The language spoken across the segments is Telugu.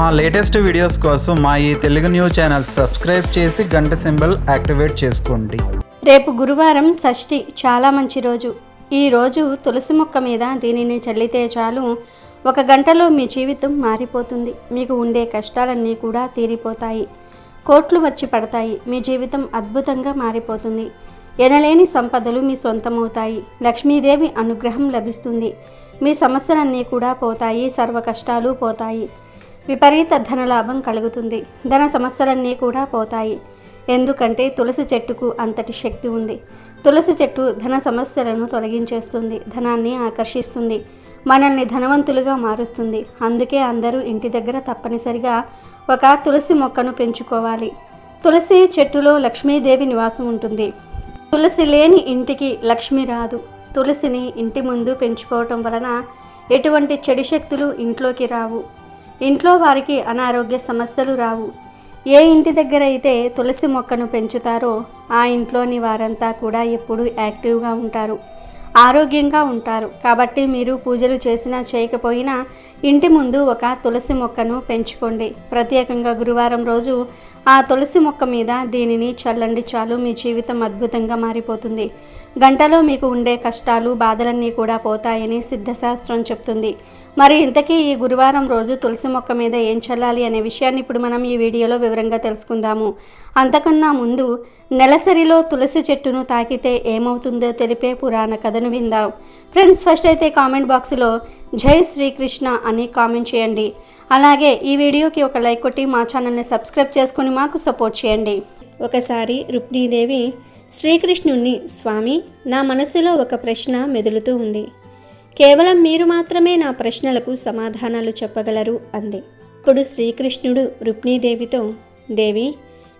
మా లేటెస్ట్ వీడియోస్ కోసం మా ఈ తెలుగు న్యూస్ ఛానల్ సబ్స్క్రైబ్ చేసి గంట సింబల్ యాక్టివేట్ చేసుకోండి. రేపు గురువారం షష్ఠి, చాలా మంచి రోజు. ఈ రోజు తులసి మొక్క మీద దీనిని చల్లితే చాలు, 1 గంటలో మీ జీవితం మారిపోతుంది. మీకు ఉండే కష్టాలన్నీ కూడా తీరిపోతాయి. కోట్లు వచ్చి పడతాయి. మీ జీవితం అద్భుతంగా మారిపోతుంది. ఎనలేని సంపదలు మీ సొంతమవుతాయి. లక్ష్మీదేవి అనుగ్రహం లభిస్తుంది. మీ సమస్యలన్నీ కూడా పోతాయి. సర్వ కష్టాలు పోతాయి. విపరీత ధనలాభం కలుగుతుంది. ధన సమస్యలన్నీ కూడా పోతాయి. ఎందుకంటే తులసి చెట్టుకు అంతటి శక్తి ఉంది. తులసి చెట్టు ధన సమస్యలను తొలగించేస్తుంది, ధనాన్ని ఆకర్షిస్తుంది, మనల్ని ధనవంతులుగా మారుస్తుంది. అందుకే అందరూ ఇంటి దగ్గర తప్పనిసరిగా ఒక తులసి మొక్కను పెంచుకోవాలి. తులసి చెట్టులో లక్ష్మీదేవి నివాసం ఉంటుంది. తులసి లేని ఇంటికి లక్ష్మి రాదు. తులసిని ఇంటి ముందు పెంచుకోవటం వలన ఎటువంటి చెడు శక్తులు ఇంట్లోకి రావు. ఇంట్లో వారికి అనారోగ్య సమస్యలు రావు. ఏ ఇంటి దగ్గర అయితే తులసి మొక్కను పెంచుతారో ఆ ఇంట్లోని వారంతా కూడా ఎప్పుడూ యాక్టివ్గా ఉంటారు, ఆరోగ్యంగా ఉంటారు. కాబట్టి మీరు పూజలు చేసినా చేయకపోయినా ఇంటి ముందు ఒక తులసి మొక్కను పెంచుకోండి. ప్రత్యేకంగా గురువారం రోజు ఆ తులసి మొక్క మీద దీనిని చల్లండి, చాలు మీ జీవితం అద్భుతంగా మారిపోతుంది. గంటలో మీకు ఉండే కష్టాలు, బాధలన్నీ కూడా పోతాయని సిద్ధశాస్త్రం చెప్తుంది. మరి ఇంతకీ ఈ గురువారం రోజు తులసి మొక్క మీద ఏం చల్లాలి అనే విషయాన్ని ఇప్పుడు మనం ఈ వీడియోలో వివరంగా తెలుసుకుందాము. అంతకన్నా ముందు నెలసరిలో తులసి చెట్టును తాకితే ఏమవుతుందో తెలిపే పురాణ కథను విందాం. ఫ్రెండ్స్, ఫస్ట్ అయితే కామెంట్ బాక్స్లో జై శ్రీకృష్ణ అని కామెంట్ చేయండి. అలాగే ఈ వీడియోకి ఒక లైక్ కొట్టి మా ఛానల్ని సబ్స్క్రైబ్ చేసుకుని మాకు సపోర్ట్ చేయండి. ఒకసారి రుక్మిణీదేవి శ్రీకృష్ణుణ్ణి, స్వామి, నా మనసులో ఒక ప్రశ్న మెదులుతూ ఉంది. కేవలం మీరు మాత్రమే నా ప్రశ్నలకు సమాధానాలు చెప్పగలరు అంది. ఇప్పుడు శ్రీకృష్ణుడు రుక్మిణీదేవితో, దేవి,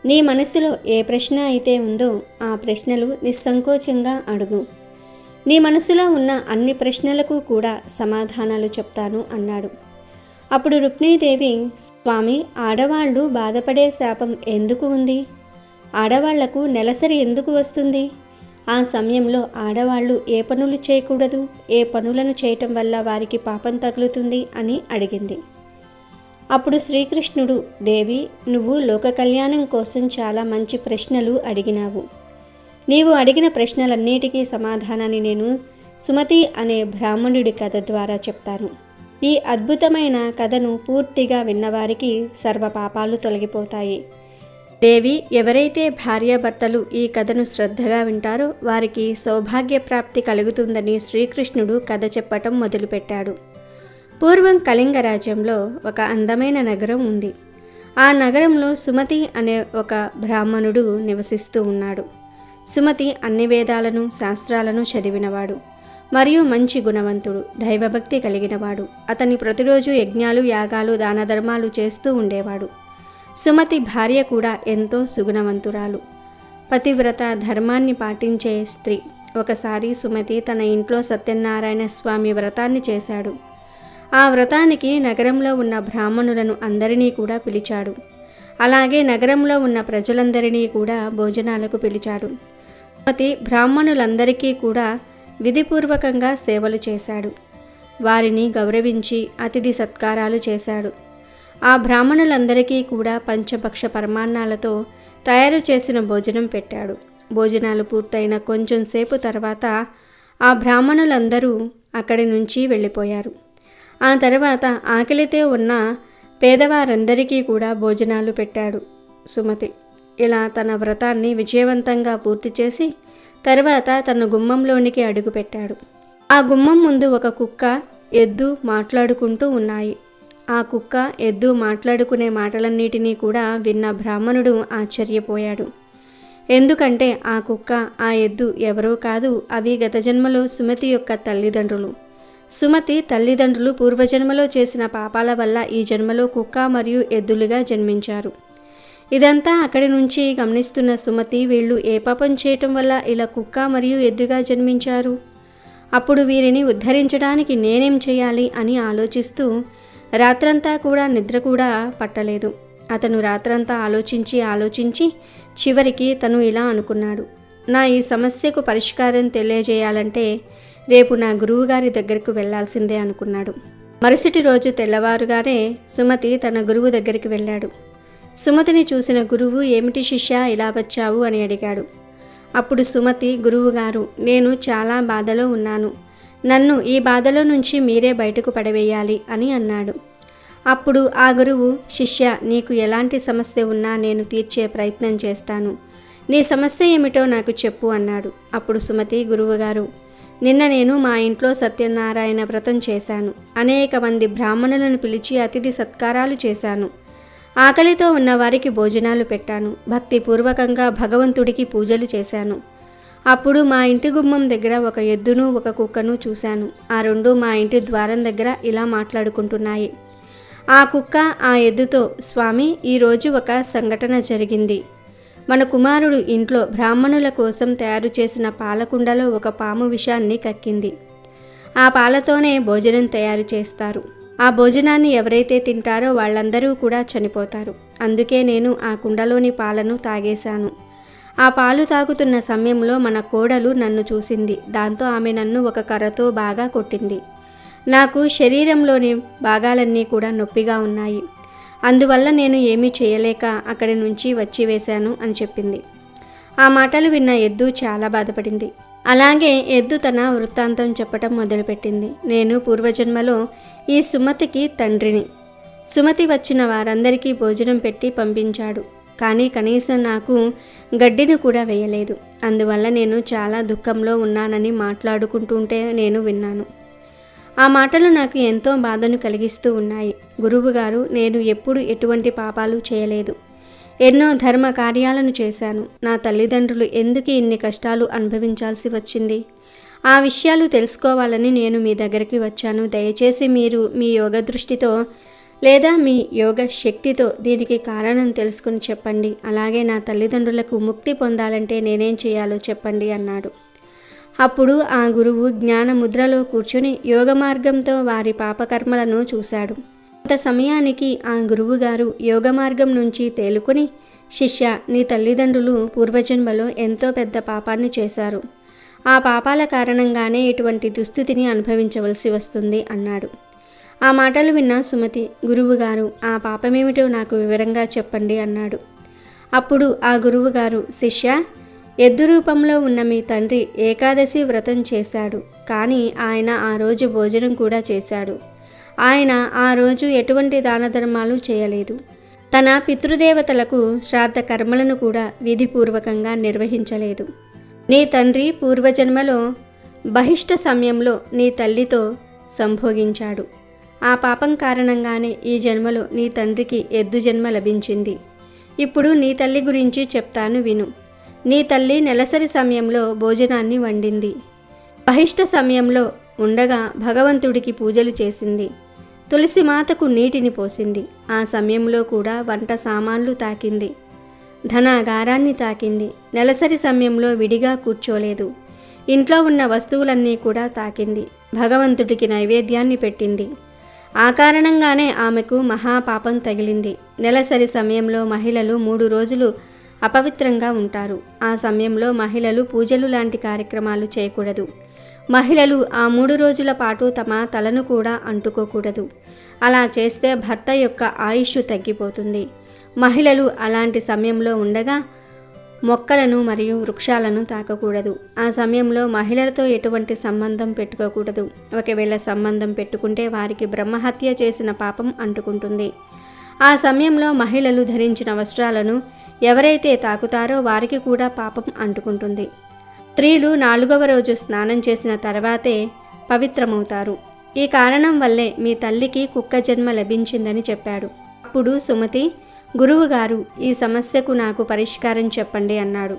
నీ మనసులో ఏ ప్రశ్న అయితే ఉందో ఆ ప్రశ్నలు నిస్సంకోచంగా అడుగు. నీ మనసులో ఉన్న అన్ని ప్రశ్నలకు కూడా సమాధానాలు చెప్తాను అన్నాడు. అప్పుడు రుక్మిణీదేవి, స్వామి, ఆడవాళ్ళు బాధపడే శాపం ఎందుకు ఉంది? ఆడవాళ్లకు నెలసరి ఎందుకు వస్తుంది? ఆ సమయంలో ఆడవాళ్ళు ఏ పనులు చేయకూడదు? ఏ పనులను చేయటం వల్ల వారికి పాపం తగులుతుంది అని అడిగింది. అప్పుడు శ్రీకృష్ణుడు, దేవి, నువ్వు లోక కళ్యాణం కోసం చాలా మంచి ప్రశ్నలు అడిగినావు. నీవు అడిగిన ప్రశ్నలన్నిటికీ సమాధానాన్ని నేను సుమతి అనే బ్రాహ్మణుడి కథ ద్వారా చెప్తాను. ఈ అద్భుతమైన కథను పూర్తిగా విన్నవారికి సర్వ పాపాలు తొలగిపోతాయి. దేవి, ఎవరైతే భార్యాభర్తలు ఈ కథను శ్రద్ధగా వింటారో వారికి సౌభాగ్య ప్రాప్తి కలుగుతుందని శ్రీకృష్ణుడు కథ చెప్పటం మొదలుపెట్టాడు. పూర్వం కళింగ రాజ్యంలో ఒక అందమైన నగరం ఉంది. ఆ నగరంలో సుమతి అనే ఒక బ్రాహ్మణుడు నివసిస్తూ ఉన్నాడు. సుమతి అన్ని వేదాలను, శాస్త్రాలను చదివినవాడు మరియు మంచి గుణవంతుడు, దైవభక్తి కలిగినవాడు. అతని ప్రతిరోజు యజ్ఞాలు, యాగాలు, దాన ధర్మాలు చేస్తూ ఉండేవాడు. సుమతి భార్య కూడా ఎంతో సుగుణవంతురాలు, పతివ్రత, ధర్మాన్ని పాటించే స్త్రీ. ఒకసారి సుమతి తన ఇంట్లో సత్యనారాయణ స్వామి వ్రతాన్ని చేశాడు. ఆ వ్రతానికి నగరంలో ఉన్న బ్రాహ్మణులను అందరినీ కూడా పిలిచాడు. అలాగే నగరంలో ఉన్న ప్రజలందరినీ కూడా భోజనాలకు పిలిచాడు. సుమతి బ్రాహ్మణులందరికీ కూడా విధిపూర్వకంగా సేవలు చేశాడు. వారిని గౌరవించి అతిథి సత్కారాలు చేశాడు. ఆ బ్రాహ్మణులందరికీ కూడా పంచభక్ష పరమాన్నాలతో తయారు చేసిన భోజనం పెట్టాడు. భోజనాలు పూర్తయిన కొంచెం సేపు తర్వాత ఆ బ్రాహ్మణులందరూ అక్కడి నుంచి వెళ్ళిపోయారు. ఆ తర్వాత ఆకలితో ఉన్న పేదవారందరికీ కూడా భోజనాలు పెట్టాడు సుమతి. ఇలా తన వ్రతాన్ని విజయవంతంగా పూర్తి చేసి తర్వాత తన గుమ్మంలోనికి అడుగుపెట్టాడు. ఆ గుమ్మం ముందు ఒక కుక్క, ఎద్దు మాట్లాడుకుంటూ ఉన్నాయి. ఆ కుక్క, ఎద్దు మాట్లాడుకునే మాటలన్నిటినీ కూడా విన్న బ్రాహ్మణుడు ఆశ్చర్యపోయాడు. ఎందుకంటే ఆ కుక్క, ఆ ఎద్దు ఎవరో కాదు, అవి గత జన్మలో సుమతి యొక్క తల్లిదండ్రులు. సుమతి తల్లిదండ్రులు పూర్వజన్మలో చేసిన పాపాల వల్ల ఈ జన్మలో కుక్క మరియు ఎద్దులుగా జన్మించారు. ఇదంతా అక్కడి నుంచి గమనిస్తున్న సుమతి, వీళ్ళు ఏ పాపం చేయటం వల్ల ఇలా కుక్క మరియు ఎద్దుగా జన్మించారు? అప్పుడు వీరిని ఉద్ధరించడానికి నేనేం చేయాలి అని ఆలోచిస్తూ రాత్రంతా కూడా నిద్ర కూడా పట్టలేదు. అతను రాత్రంతా ఆలోచించి చివరికి తను ఇలా అనుకున్నాడు, నా ఈ సమస్యకు పరిష్కారం తెలియజేయాలంటే రేపు నా గురువుగారి దగ్గరకు వెళ్లాల్సిందే అనుకున్నాడు. మరుసటి రోజు తెల్లవారుగానే సుమతి తన గురువు దగ్గరికి వెళ్ళాడు. సుమతిని చూసిన గురువు, ఏమిటి శిష్య ఇలా వచ్చావు అని అడిగాడు. అప్పుడు సుమతి, గురువుగారు, నేను చాలా బాధలో ఉన్నాను, నన్ను ఈ బాధలో నుంచి మీరే బయటకు పడవేయాలి అని అన్నాడు. అప్పుడు ఆ గురువు, శిష్య, నీకు ఎలాంటి సమస్య ఉన్నా నేను తీర్చే ప్రయత్నం చేస్తాను, నీ సమస్య ఏమిటో నాకు చెప్పు అన్నాడు. అప్పుడు సుమతి, గురువుగారు, నిన్న నేను మా ఇంట్లో సత్యనారాయణ వ్రతం చేశాను. అనేక మంది బ్రాహ్మణులను పిలిచి అతిథి సత్కారాలు చేశాను. ఆకలితో ఉన్న వారికి భోజనాలు పెట్టాను. భక్తిపూర్వకంగా భగవంతుడికి పూజలు చేశాను. అప్పుడు మా ఇంటి గుమ్మం దగ్గర ఒక ఎద్దును ఒక కుక్కను చూశాను. ఆ రెండు మా ఇంటి ద్వారం దగ్గర ఇలా మాట్లాడుకుంటున్నాయి. ఆ కుక్క ఆ ఎద్దుతో, స్వామి, ఈరోజు ఒక సంఘటన జరిగింది. మన కుమారుడు ఇంట్లో బ్రాహ్మణుల కోసం తయారు చేసిన పాలకుండలో ఒక పాము విషాన్ని కక్కింది. ఆ పాలతోనే భోజనం తయారు చేస్తారు. ఆ భోజనాన్ని ఎవరైతే తింటారో వాళ్ళందరూ కూడా చనిపోతారు. అందుకే నేను ఆ కుండలోని పాలను తాగేశాను. ఆ పాలు తాగుతున్న సమయంలో మన కోడలు నన్ను చూసింది. దాంతో ఆమె నన్ను ఒక కర్రతో బాగా కొట్టింది. నాకు శరీరంలోని భాగాలన్నీ కూడా నొప్పిగా ఉన్నాయి. అందువల్ల నేను ఏమీ చేయలేక అక్కడి నుంచి వచ్చి వేశాను అని చెప్పింది. ఆ మాటలు విన్న ఎద్దు చాలా బాధపడింది. అలాగే ఎద్దు తన వృత్తాంతం చెప్పటం మొదలుపెట్టింది. నేను పూర్వజన్మలో ఈ సుమతికి తండ్రిని. సుమతి వచ్చిన వారందరికీ భోజనం పెట్టి పంపించాడు. కానీ కనీసం నాకు గడ్డిని కూడా వేయలేదు. అందువల్ల నేను చాలా దుఃఖంలో ఉన్నానని మాట్లాడుకుంటుంటే నేను విన్నాను. ఆ మాటలు నాకు ఎంతో బాధను కలిగిస్తూ ఉన్నాయి. గురువుగారు, నేను ఎప్పుడు ఎటువంటి పాపాలు చేయలేదు. ఎన్నో ధర్మ కార్యాలను చేశాను. నా తల్లిదండ్రులు ఎందుకు ఇన్ని కష్టాలు అనుభవించాల్సి వచ్చింది? ఆ విషయాలు తెలుసుకోవాలని నేను మీ దగ్గరికి వచ్చాను. దయచేసి మీరు మీ యోగ దృష్టితో లేదా మీ యోగ శక్తితో దీనికి కారణం తెలుసుకుని చెప్పండి. అలాగే నా తల్లిదండ్రులకు ముక్తి పొందాలంటే నేనేం చేయాలో చెప్పండి అన్నాడు. అప్పుడు ఆ గురువు జ్ఞాన ముద్రలో కూర్చుని యోగ మార్గంతో వారి పాపకర్మలను చూశాడు. కొంత సమయానికి ఆ గురువుగారు యోగ మార్గం నుంచి తేలుకొని, శిష్య, నీ తల్లిదండ్రులు పూర్వజన్మలో ఎంతో పెద్ద పాపాన్ని చేశారు. ఆ పాపాల కారణంగానే ఇటువంటి దుస్థితిని అనుభవించవలసి వస్తుంది అన్నాడు. ఆ మాటలు విన్న సుమతి, గురువుగారు, ఆ పాపమేమిటో నాకు వివరంగా చెప్పండి అన్నాడు. అప్పుడు ఆ గురువుగారు, శిష్య, ఎద్దు రూపంలో ఉన్న మీ తండ్రి ఏకాదశి వ్రతం చేశాడు. కానీ ఆయన ఆ రోజు భోజనం కూడా చేశాడు. ఆయన ఆ రోజు ఎటువంటి దాన ధర్మాలు చేయలేదు. తన పితృదేవతలకు శ్రాద్ధ కర్మలను కూడా విధిపూర్వకంగా నిర్వహించలేదు. నీ తండ్రి పూర్వజన్మలో బహిష్ట సమయంలో నీ తల్లితో సంభోగించాడు. ఆ పాపం కారణంగానే ఈ జన్మలో నీ తండ్రికి ఎద్దు జన్మ లభించింది. ఇప్పుడు నీ తల్లి గురించి చెప్తాను విను. నీ తల్లి నెలసరి సమయంలో భోజనాన్ని వండింది. బహిష్ట సమయంలో ఉండగా భగవంతుడికి పూజలు చేసింది. తులసి మాతకు నీటిని పోసింది. ఆ సమయంలో కూడా వంట సామాన్లు తాకింది. ధనాగారాన్ని తాకింది. నెలసరి సమయంలో విడిగా కూర్చోలేదు. ఇంట్లో ఉన్న వస్తువులన్నీ కూడా తాకింది. భగవంతుడికి నైవేద్యాన్ని పెట్టింది. ఆ కారణంగానే ఆమెకు మహాపాపం తగిలింది. నెలసరి సమయంలో మహిళలు 3 రోజులు అపవిత్రంగా ఉంటారు. ఆ సమయంలో మహిళలు పూజలు లాంటి కార్యక్రమాలు చేయకూడదు. మహిళలు ఆ 3 రోజుల పాటు తమ తలను కూడా అంటుకోకూడదు. అలా చేస్తే భర్త యొక్క ఆయుష్ తగ్గిపోతుంది. మహిళలు అలాంటి సమయంలో ఉండగా మొక్కలను మరియు వృక్షాలను తాకకూడదు. ఆ సమయంలో మహిళలతో ఎటువంటి సంబంధం పెట్టుకోకూడదు. ఒకవేళ సంబంధం పెట్టుకుంటే వారికి బ్రహ్మహత్య చేసిన పాపం అంటుకుంటుంది. ఆ సమయంలో మహిళలు ధరించిన వస్త్రాలను ఎవరైతే తాకుతారో వారికి కూడా పాపం అంటుకుంటుంది. స్త్రీలు 4వ రోజు స్నానం చేసిన తర్వాతే పవిత్రమవుతారు. ఈ కారణం వల్లే మీ తల్లికి కుక్క జన్మ లభించిందని చెప్పాడు. అప్పుడు సుమతి, గురువుగారు, ఈ సమస్యకు నాకు పరిష్కారం చెప్పండి అన్నాడు.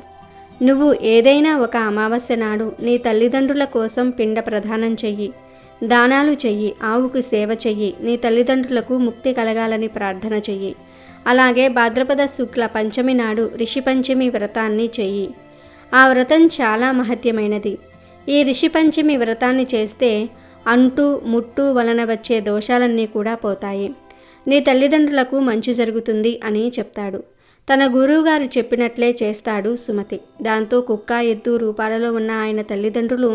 నువ్వు ఏదైనా ఒక అమావాస్య నాడు నీ తల్లిదండ్రుల కోసం పిండ ప్రదానం చెయ్యి, దానాలు చెయ్యి, ఆవుకు సేవ చెయ్యి, నీ తల్లిదండ్రులకు ముక్తి కలగాలని ప్రార్థన చెయ్యి. అలాగే భాద్రపద శుక్ల పంచమి నాడు రిషి పంచమి వ్రతాన్ని చెయ్యి. ఆ వ్రతం చాలా మహత్యమైనది. ఈ రిషి పంచమి వ్రతాన్ని చేస్తే అంటు ముట్టు వలన వచ్చే దోషాలన్నీ కూడా పోతాయి. నీ తల్లిదండ్రులకు మంచి జరుగుతుంది అని చెప్తాడు. తన గురువుగారు చెప్పినట్లే చేస్తాడు సుమతి. దాంతో కుక్క, ఎద్దు రూపాలలో ఉన్న ఆయన తల్లిదండ్రులు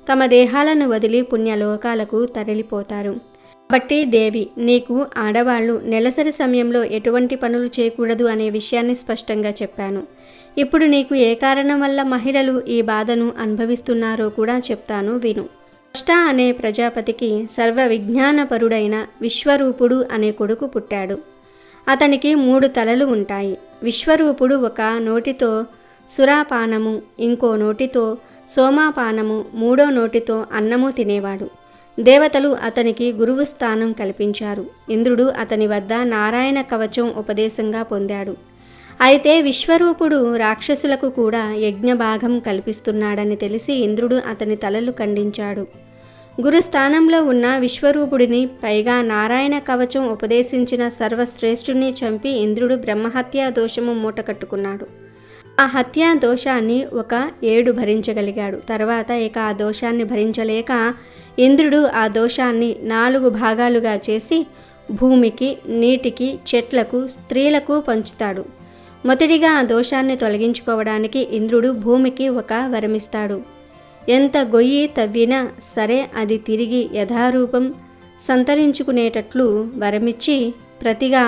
తమ దేహాలను వదిలి పుణ్యలోకాలకు తరలిపోతారు. కాబట్టి దేవి, నీకు ఆడవాళ్ళు నెలసరి సమయంలో ఎటువంటి పనులు చేయకూడదు అనే విషయాన్ని స్పష్టంగా చెప్పాను. ఇప్పుడు నీకు ఏ కారణం వల్ల మహిళలు ఈ బాధను అనుభవిస్తున్నారో కూడా చెప్తాను, విను. త్వష్ట అనే ప్రజాపతికి సర్వ విజ్ఞానపరుడైన విశ్వరూపుడు అనే కొడుకు పుట్టాడు. అతనికి 3 తలలు ఉంటాయి. విశ్వరూపుడు ఒక నోటితో సురాపానము, ఇంకో నోటితో సోమాపానము, 3వ నోటితో అన్నము తినేవాడు. దేవతలు అతనికి గురువు స్థానం కల్పించారు. ఇంద్రుడు అతని వద్ద నారాయణ కవచం ఉపదేశంగా పొందాడు. అయితే విశ్వరూపుడు రాక్షసులకు కూడా యజ్ఞభాగం కల్పిస్తున్నాడని తెలిసి ఇంద్రుడు అతని తలలు ఖండించాడు. గురుస్థానంలో ఉన్న విశ్వరూపుడిని, పైగా నారాయణ కవచం ఉపదేశించిన సర్వశ్రేష్ఠుని చంపి ఇంద్రుడు బ్రహ్మహత్యా దోషము మూటకట్టుకున్నాడు. ఆ హత్యా దోషాన్ని ఒక 7 భరించగలిగాడు. తర్వాత ఇక ఆ దోషాన్ని భరించలేక ఇంద్రుడు ఆ దోషాన్ని 4 భాగాలుగా చేసి భూమికి, నీటికి, చెట్లకు, స్త్రీలకు పంచుతాడు. మొదటిగా ఆ దోషాన్ని తొలగించుకోవడానికి ఇంద్రుడు భూమికి ఒక వరమిస్తాడు. ఎంత గొయ్యి తవ్వినా సరే అది తిరిగి యథారూపం సంతరించుకునేటట్లు వరమిచ్చి ప్రతిగా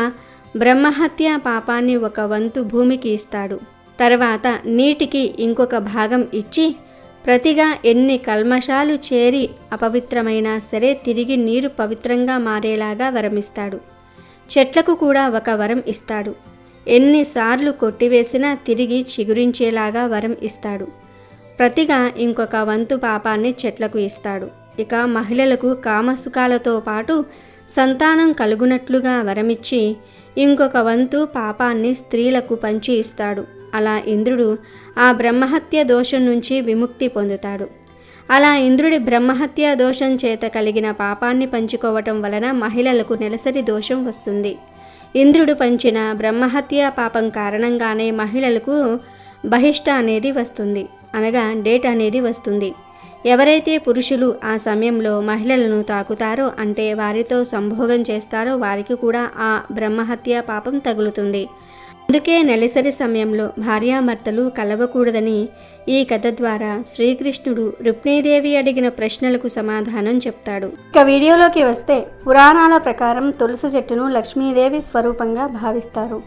బ్రహ్మహత్య పాపాన్ని ఒక వంతు భూమికి ఇస్తాడు. తర్వాత నీటికి ఇంకొక భాగం ఇచ్చి ప్రతిగా ఎన్ని కల్మషాలు చేరి అపవిత్రమైనా సరే తిరిగి నీరు పవిత్రంగా మారేలాగా వరమిస్తాడు. చెట్లకు కూడా ఒక వరం ఇస్తాడు. ఎన్నిసార్లు కొట్టివేసినా తిరిగి చిగురించేలాగా వరం ఇస్తాడు. ప్రతిగా ఇంకొక వంతు పాపాన్ని చెట్లకు ఇస్తాడు. ఇక మహిళలకు కామసుఖాలతో పాటు సంతానం కలుగునట్లుగా వరమిచ్చి ఇంకొక వంతు పాపాన్ని స్త్రీలకు పంచి ఇస్తాడు. అలా ఇంద్రుడు ఆ బ్రహ్మహత్య దోషం నుంచి విముక్తి పొందుతాడు. అలా ఇంద్రుడి బ్రహ్మహత్య దోషం చేత కలిగిన పాపాన్ని పంచుకోవటం వలన మహిళలకు నెలసరి దోషం వస్తుంది. ఇంద్రుడు పంచిన బ్రహ్మహత్య పాపం కారణంగానే మహిళలకు బహిష్ట అనేది వస్తుంది, అనగా డేట్ అనేది వస్తుంది. ఎవరైతే పురుషులు ఆ సమయంలో మహిళలను తాకుతారో, అంటే వారితో సంభోగం చేస్తారో వారికి కూడా ఆ బ్రహ్మహత్య పాపం తగులుతుంది. అందుకే నెలసరి సమయంలో భార్యాభర్తలు కలవకూడదని ఈ కథ ద్వారా శ్రీకృష్ణుడు రుక్మిణీదేవి అడిగిన ప్రశ్నలకు సమాధానం చెప్తాడు. ఇక వీడియోలోకి వస్తే, పురాణాల ప్రకారం తులసి చెట్టును లక్ష్మీదేవి స్వరూపంగా భావిస్తారు.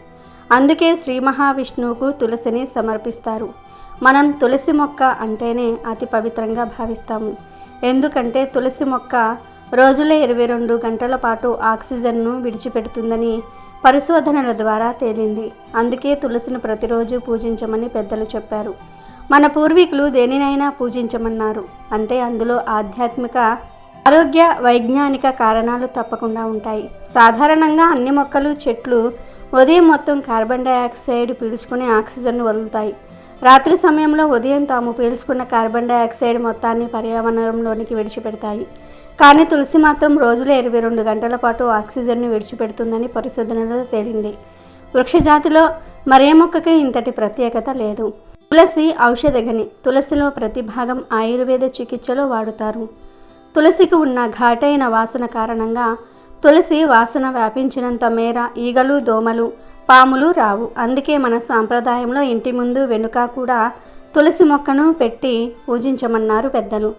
అందుకే శ్రీ మహావిష్ణువుకు తులసిని సమర్పిస్తారు. మనం తులసి మొక్క అంటేనే అతి పవిత్రంగా భావిస్తాము. ఎందుకంటే తులసి మొక్క రోజులో 22 గంటల పాటు ఆక్సిజన్ను విడిచిపెడుతుందని పరిశోధనల ద్వారా తేలింది. అందుకే తులసిని ప్రతిరోజు పూజించమని పెద్దలు చెప్పారు. మన పూర్వీకులు దేనినైనా పూజించమన్నారు అంటే అందులో ఆధ్యాత్మిక, ఆరోగ్య, వైజ్ఞానిక కారణాలు తప్పకుండా ఉంటాయి. సాధారణంగా అన్ని మొక్కలు, చెట్లు ఉదయం మొత్తం కార్బన్ డైఆక్సైడ్ పీల్చుకుని ఆక్సిజన్ను వదులుతాయి. రాత్రి సమయంలో ఉదయం తాము పీల్చుకున్న కార్బన్ డైఆక్సైడ్ మొత్తాన్ని పర్యావరణంలోనికి విడిచిపెడతాయి. కానీ తులసి మాత్రం రోజులో 22 గంటల పాటు ఆక్సిజన్ను విడిచిపెడుతుందని పరిశోధనలో తేలింది. వృక్షజాతిలో మరే మొక్కకి ఇంతటి ప్రత్యేకత లేదు. తులసి ఔషధగని. తులసిలో ప్రతి భాగం ఆయుర్వేద చికిత్సలో వాడుతారు. తులసికి ఉన్న ఘాటైన వాసన కారణంగా తులసి వాసన వ్యాపించినంత మేర ఈగలు, దోమలు, పాములు రావు. అందుకే మన సాంప్రదాయంలో ఇంటి ముందు, వెనుక కూడా తులసి మొక్కను పెట్టి పూజించమన్నారు పెద్దలు.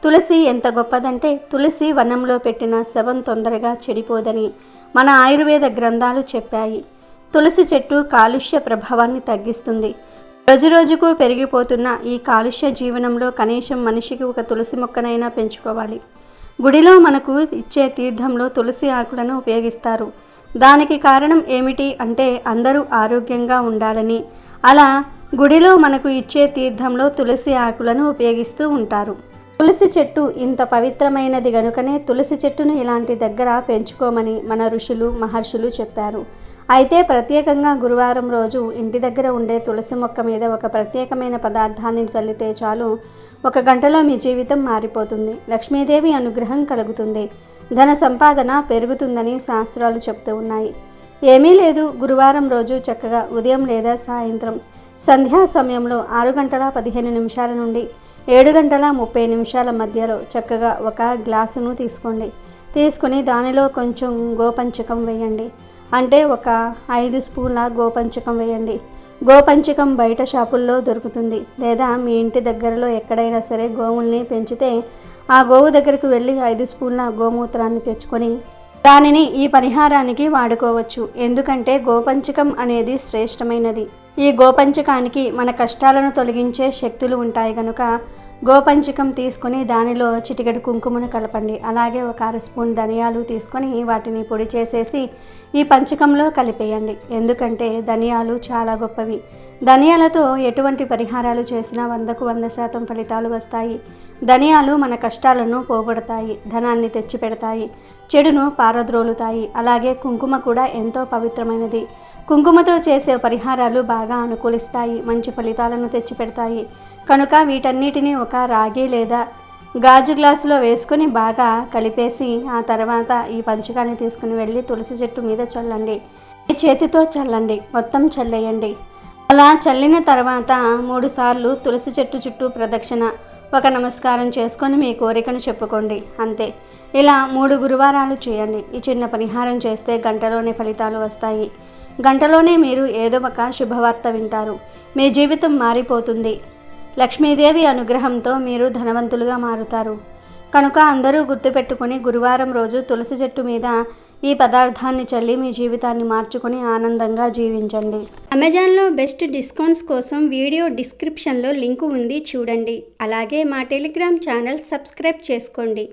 తులసి ఎంత గొప్పదంటే, తులసి వనంలో పెట్టిన శవం తొందరగా చెడిపోదని మన ఆయుర్వేద గ్రంథాలు చెప్పాయి. తులసి చెట్టు కాలుష్య ప్రభావాన్ని తగ్గిస్తుంది. రోజురోజుకు పెరిగిపోతున్న ఈ కాలుష్య జీవనంలో కనీసం మనిషికి ఒక తులసి మొక్కనైనా పెంచుకోవాలి. గుడిలో మనకు ఇచ్చే తీర్థంలో తులసి ఆకులను ఉపయోగిస్తారు. దానికి కారణం ఏమిటి అంటే అందరూ ఆరోగ్యంగా ఉండాలని. అలా గుడిలో మనకు ఇచ్చే తీర్థంలో తులసి ఆకులను ఉపయోగిస్తూ ఉంటారు. తులసి చెట్టు ఇంత పవిత్రమైనది గనుకనే తులసి చెట్టును ఇలాంటి దగ్గర పెంచుకోమని మన ఋషులు, మహర్షులు చెప్పారు. అయితే ప్రత్యేకంగా గురువారం రోజు ఇంటి దగ్గర ఉండే తులసి మొక్క మీద ఒక ప్రత్యేకమైన పదార్థాన్ని చల్లితే చాలు, 1 గంటలో మీ జీవితం మారిపోతుంది. లక్ష్మీదేవి అనుగ్రహం కలుగుతుంది. ధన సంపాదన పెరుగుతుందని శాస్త్రాలు చెప్తూ ఉన్నాయి. ఏమీ లేదు, గురువారం రోజు చక్కగా ఉదయం లేదా సాయంత్రం సంధ్యా సమయంలో 6 గంటల 15 నిమిషాల నుండి 7 గంటల 30 నిమిషాల మధ్యలో చక్కగా ఒక గ్లాసును తీసుకుని దానిలో కొంచెం గోపంచకం వేయండి. అంటే ఒక 5 స్పూన్ల గోపంచకం వేయండి. గోపంచకం బయట షాపుల్లో దొరుకుతుంది. లేదా మీ ఇంటి దగ్గరలో ఎక్కడైనా సరే గోవుల్ని పెంచితే ఆ గోవు దగ్గరకు వెళ్ళి 5 స్పూన్ల గోమూత్రాన్ని తెచ్చుకొని దానిని ఈ పరిహారానికి వాడుకోవచ్చు. ఎందుకంటే గోపంచకం అనేది శ్రేష్టమైనది. ఈ గోపంచకానికి మన కష్టాలను తొలగించే శక్తులు ఉంటాయి కనుక గోపంచకం తీసుకొని దానిలో చిటికెడు కుంకుమను కలపండి. అలాగే ఒక అర స్పూన్ ధనియాలు తీసుకొని వాటిని పొడి చేసేసి ఈ పంచకంలో కలిపేయండి. ఎందుకంటే ధనియాలు చాలా గొప్పవి. ధనియాలతో ఎటువంటి పరిహారాలు చేసినా 100కు 100% ఫలితాలు వస్తాయి. ధనియాలు మన కష్టాలను పోగొడతాయి, ధనాన్ని తెచ్చిపెడతాయి, చెడును పారద్రోలుతాయి. అలాగే కుంకుమ కూడా ఎంతో పవిత్రమైనది. కుంకుమతో చేసే పరిహారాలు బాగా అనుకూలిస్తాయి, మంచి ఫలితాలను తెచ్చిపెడతాయి. కనుక వీటన్నిటిని ఒక రాగి లేదా గాజు గ్లాసులో వేసుకొని బాగా కలిపేసి ఆ తర్వాత ఈ పంచకాన్ని తీసుకుని వెళ్ళి తులసి చెట్టు మీద చల్లండి. ఈ చేతితో చల్లండి, మొత్తం చల్లేయండి. అలా చల్లిన తర్వాత 3 సార్లు తులసి చెట్టు చుట్టూ ప్రదక్షిణ, ఒక నమస్కారం చేసుకొని మీ కోరికను చెప్పుకోండి. అంతే. ఇలా 3 గురువారాలు చేయండి. ఈ చిన్న పరిహారం చేస్తే గంటలోనే ఫలితాలు వస్తాయి. గంటలోనే మీరు ఏదో ఒక శుభవార్త వింటారు. మీ జీవితం మారిపోతుంది. లక్ష్మీదేవి అనుగ్రహంతో మీరు ధనవంతులుగా మారుతారు. కనుక అందరూ గుర్తుపెట్టుకుని గురువారం రోజు తులసి చెట్టు మీద ఈ పదార్థాన్ని చల్లి మీ జీవితాన్ని మార్చుకొని ఆనందంగా జీవించండి. అమెజాన్లో బెస్ట్ డిస్కౌంట్స్ కోసం వీడియో డిస్క్రిప్షన్లో లింకు ఉంది, చూడండి. అలాగే మా టెలిగ్రామ్ ఛానల్ సబ్స్క్రైబ్ చేసుకోండి.